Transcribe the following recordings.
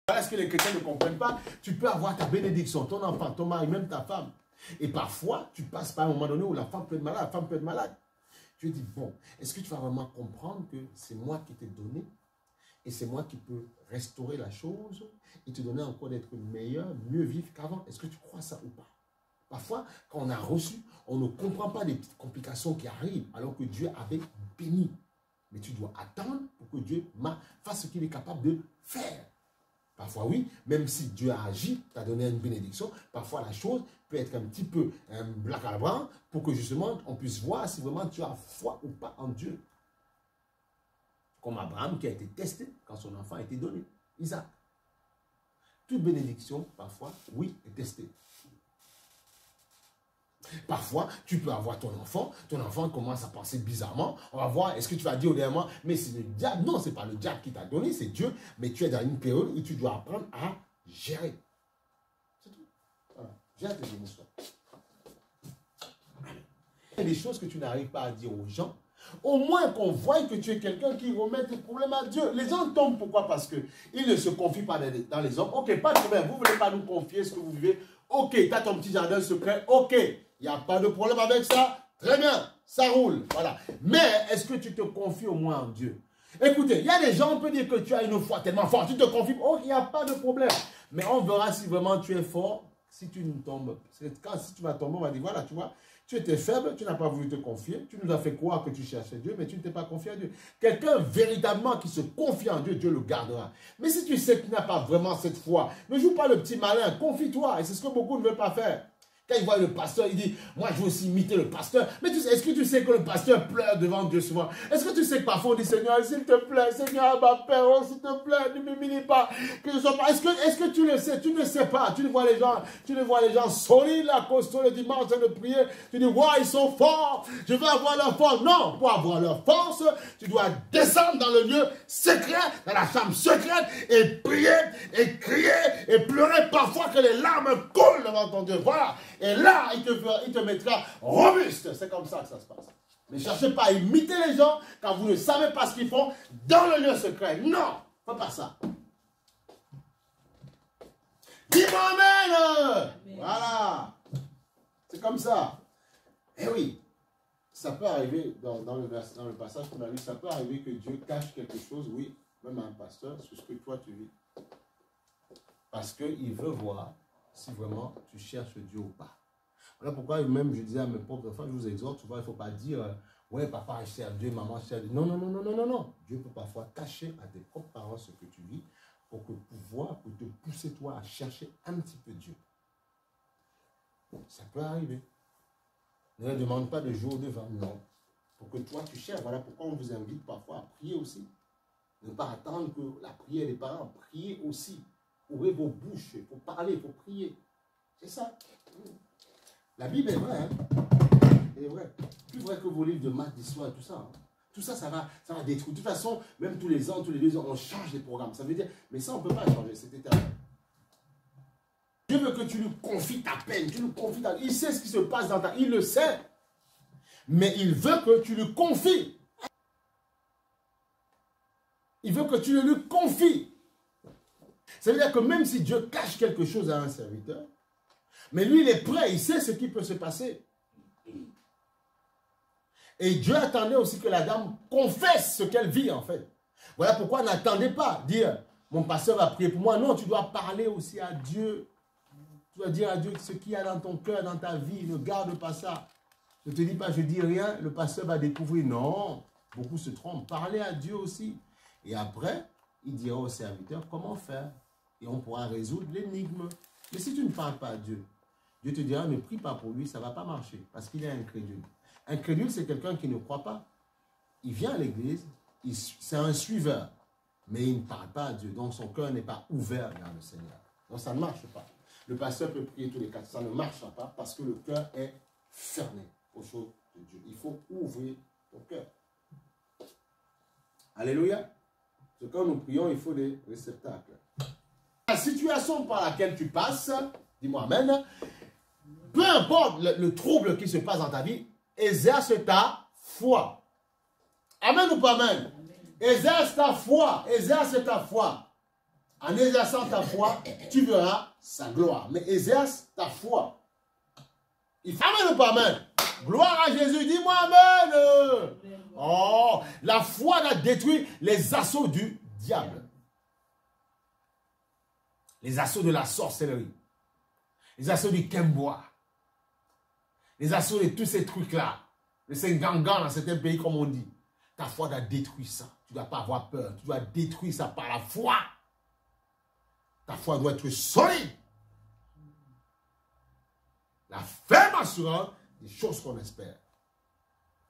Voilà ce que les chrétiens ne comprennent pas. Tu peux avoir ta bénédiction, ton enfant, ton mari, même ta femme. Et parfois, tu passes par un moment donné où la femme peut être malade, la femme peut être malade. Tu te dis, bon, est-ce que tu vas vraiment comprendre que c'est moi qui t'ai donné et c'est moi qui peux restaurer la chose et te donner encore d'être meilleur, mieux vivre qu'avant? Est-ce que tu crois ça ou pas? Parfois, quand on a reçu, on ne comprend pas les petites complications qui arrivent alors que Dieu avait béni. Mais tu dois attendre pour que Dieu fasse ce qu'il est capable de faire. Parfois, oui, même si Dieu a agi, t'a donné une bénédiction, parfois la chose peut être un petit peu black à blanc pour que justement on puisse voir si vraiment tu as foi ou pas en Dieu. Comme Abraham qui a été testé quand son enfant a été donné, Isaac. Toute bénédiction, parfois, oui, est testée. Parfois, tu peux avoir ton enfant commence à penser bizarrement. On va voir, est-ce que tu vas dire au dernier moment, mais c'est le diable? Non, ce n'est pas le diable qui t'a donné, c'est Dieu. Mais tu es dans une période où tu dois apprendre à gérer. C'est tout. Voilà. Gère tes émotions. Il y a des choses que tu n'arrives pas à dire aux gens. Au moins qu'on voie que tu es quelqu'un qui remet tes problèmes à Dieu. Les gens tombent, pourquoi? Parce qu'ils ne se confient pas dans les hommes. Ok, pas de problème, vous ne voulez pas nous confier ce que vous vivez. Ok, tu as ton petit jardin secret. Ok, il n'y a pas de problème avec ça. Très bien, ça roule. Voilà. Mais est-ce que tu te confies au moins en Dieu? Écoutez, il y a des gens, on peut dire que tu as une foi tellement forte. Tu te confies, oh, il n'y a pas de problème. Mais on verra si vraiment tu es fort, si tu nous tombes. Si tu vas tomber, on va dire, voilà, tu vois, tu étais faible, tu n'as pas voulu te confier. Tu nous as fait croire que tu cherchais Dieu, mais tu ne t'es pas confié à Dieu. Quelqu'un véritablement qui se confie en Dieu, Dieu le gardera. Mais si tu sais que tu n'as pas vraiment cette foi, ne joue pas le petit malin, confie-toi. Et c'est ce que beaucoup ne veulent pas faire. Quand il voit le pasteur, il dit, moi je veux aussi imiter le pasteur. Mais est-ce que tu sais que le pasteur pleure devant Dieu souvent? Est-ce que tu sais que parfois on dit, Seigneur, s'il te plaît, Seigneur, ma père, oh, s'il te plaît, ne m'humilie pas. Est-ce que tu le sais? Tu ne sais pas. Tu ne vois les gens solides, là, costauds le dimanche, en train de prier. Tu dis, waouh, ils sont forts. Je veux avoir leur force. Non, pour avoir leur force, tu dois descendre dans le lieu secret, dans la chambre secrète, et prier, et crier, et pleurer parfois que les larmes coulent devant ton Dieu. Voilà. Et là, il te mettra robuste. C'est comme ça que ça se passe. Ne cherchez pas à imiter les gens quand vous ne savez pas ce qu'ils font dans le lieu secret. Non, fais pas ça. Dis-moi amen. Voilà. C'est comme ça. Eh oui, ça peut arriver dans le passage qu'on a lu, ça peut arriver que Dieu cache quelque chose, oui, même à un pasteur, sur ce que toi tu vis. Parce qu'il veut voir si vraiment tu cherches Dieu ou pas. Voilà pourquoi même je disais à mes propres enfants, je vous exhorte, souvent il ne faut pas dire, ouais papa cherche Dieu, maman cherche Dieu. Non, non, non, non, non, non, non. Dieu peut parfois cacher à tes propres parents ce que tu vis pour te pousser toi à chercher un petit peu Dieu. Ça peut arriver. Ne demande pas de jour devant, non. Pour que toi tu cherches. Voilà pourquoi on vous invite parfois à prier aussi. Ne pas attendre que la prière des parents, priez aussi. Ouvrez vos bouches, il faut parler, il faut prier. C'est ça. La Bible est vraie, hein? Elle est vraie. Plus vrai que vos livres de maths, d'histoire et tout ça. Hein? Tout ça, ça va détruire. De toute façon, même tous les ans, tous les 2 ans, on change les programmes. Ça veut dire, mais ça, on ne peut pas changer, c'est éternel. Dieu veut que tu lui confies ta peine, tu lui confies ta... Il sait ce qui se passe dans ta... Il le sait. Mais il veut que tu lui confies. Il veut que tu le lui confies. Ça veut dire que même si Dieu cache quelque chose à un serviteur, mais lui, il est prêt, il sait ce qui peut se passer. Et Dieu attendait aussi que la dame confesse ce qu'elle vit, en fait. Voilà pourquoi n'attendez pas dire, mon pasteur va prier pour moi. Non, tu dois parler aussi à Dieu. Tu dois dire à Dieu ce qu'il y a dans ton cœur, dans ta vie. Ne garde pas ça. Je ne te dis pas, je dis rien, le pasteur va découvrir. Non, beaucoup se trompent. Parlez à Dieu aussi. Et après, il dira au serviteur comment faire. Et on pourra résoudre l'énigme. Mais si tu ne parles pas à Dieu, Dieu te dira, ne prie pas pour lui, ça ne va pas marcher. Parce qu'il est incrédule. Incrédule, c'est quelqu'un qui ne croit pas. Il vient à l'église, c'est un suiveur. Mais il ne parle pas à Dieu. Donc son cœur n'est pas ouvert vers le Seigneur. Donc ça ne marche pas. Le pasteur peut prier tous les 4. Ça ne marchera pas parce que le cœur est fermé aux choses de Dieu. Il faut ouvrir ton cœur. Alléluia. Quand nous prions, il faut des réceptacles. La situation par laquelle tu passes, dis-moi amen, peu importe le trouble qui se passe dans ta vie, exerce ta foi. Amen ou pas amen? Exerce ta foi, exerce ta foi. En exerçant ta foi, tu verras sa gloire. Mais exerce ta foi. Il faut amen ou pas amen? Gloire à Jésus, dis-moi amen. Oh, la foi a détruit les assauts du diable. Les assauts de la sorcellerie. Les assauts du Kemboa. Les assauts de tous ces trucs-là. Le Sengangan dans certains pays, comme on dit. Ta foi doit détruire ça. Tu ne dois pas avoir peur. Tu dois détruire ça par la foi. Ta foi doit être solide. La ferme assurance des choses qu'on espère.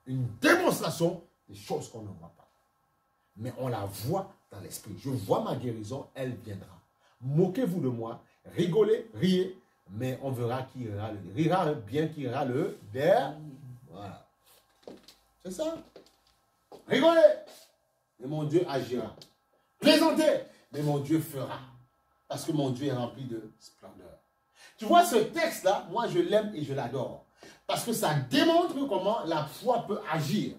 Une démonstration des choses qu'on ne voit pas. Mais on la voit dans l'esprit. Je vois ma guérison, elle viendra. Moquez-vous de moi, rigolez, riez, mais on verra qui ira le rira bien qui ira le derrière. Voilà. C'est ça. Rigolez, mais mon Dieu agira. Plaisantez, mais mon Dieu fera. Parce que mon Dieu est rempli de splendeur. Tu vois ce texte-là, moi je l'aime et je l'adore. Parce que ça démontre comment la foi peut agir.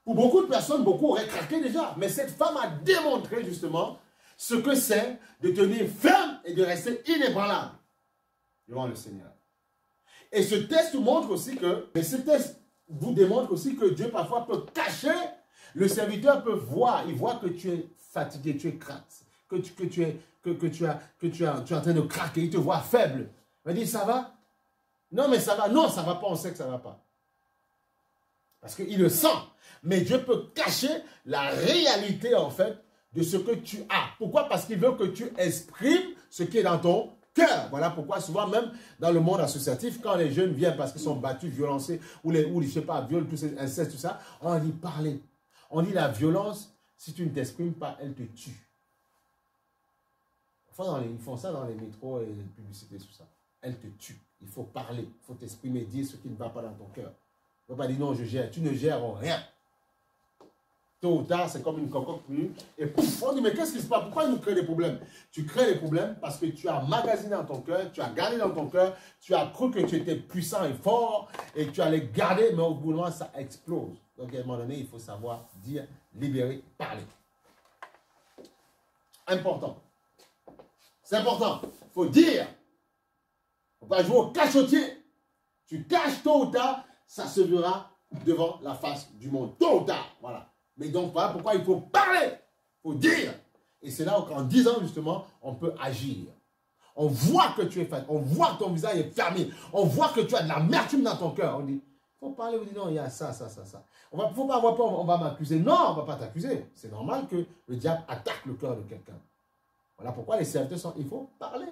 Pour beaucoup de personnes, beaucoup auraient craqué déjà. Mais cette femme a démontré justement ce que c'est de tenir ferme et de rester inébranlable devant le Seigneur. Et ce texte montre aussi que, mais ce texte vous démontre aussi que Dieu parfois peut cacher, le serviteur peut voir, il voit que tu es fatigué, tu es crasse, que tu es en train de craquer, il te voit faible. Il dit, ça va? Non, mais ça va. Non, ça ne va pas, on sait que ça ne va pas. Parce qu'il le sent. Mais Dieu peut cacher la réalité, en fait, de ce que tu as. Pourquoi? Parce qu'il veut que tu exprimes ce qui est dans ton cœur. Voilà pourquoi souvent, même dans le monde associatif, quand les jeunes viennent parce qu'ils sont battus, violencés, ou je sais pas, viol, tous ces incestes, tout ça, on dit parler. On dit la violence, si tu ne t'exprimes pas, elle te tue. Enfin, ils font ça dans les métros et les publicités, tout ça. Elle te tue. Il faut parler, il faut t'exprimer, dire ce qui ne va pas dans ton cœur. Il ne faut pas dire non, je gère. Tu ne gères rien. Tôt ou tard, c'est comme une cocotte plus. Et pouf, on dit, mais qu'est-ce qui se passe? Pourquoi il nous crée des problèmes? Tu crées des problèmes parce que tu as magasiné dans ton cœur, tu as gardé dans ton cœur, tu as cru que tu étais puissant et fort et tu allais garder, mais au bout d'un moment, ça explose. Donc, à un moment donné, il faut savoir dire, libérer, parler. Important. C'est important. Il faut dire. Il ne faut pas jouer au cachotier. Tu caches tôt ou tard, ça se verra devant la face du monde. Tôt ou tard. Voilà. Mais donc, voilà pourquoi il faut parler. Il faut dire. Et c'est là qu'en disant, justement, on peut agir. On voit que tu es fatigué. On voit que ton visage est fermé. On voit que tu as de l'amertume dans ton cœur. On dit, il faut parler. On dit, non, il y a ça, ça, ça, ça. Il ne faut pas avoir peur, on va m'accuser. Non, on ne va pas t'accuser. C'est normal que le diable attaque le cœur de quelqu'un. Voilà pourquoi les serviteurs sont, il faut parler.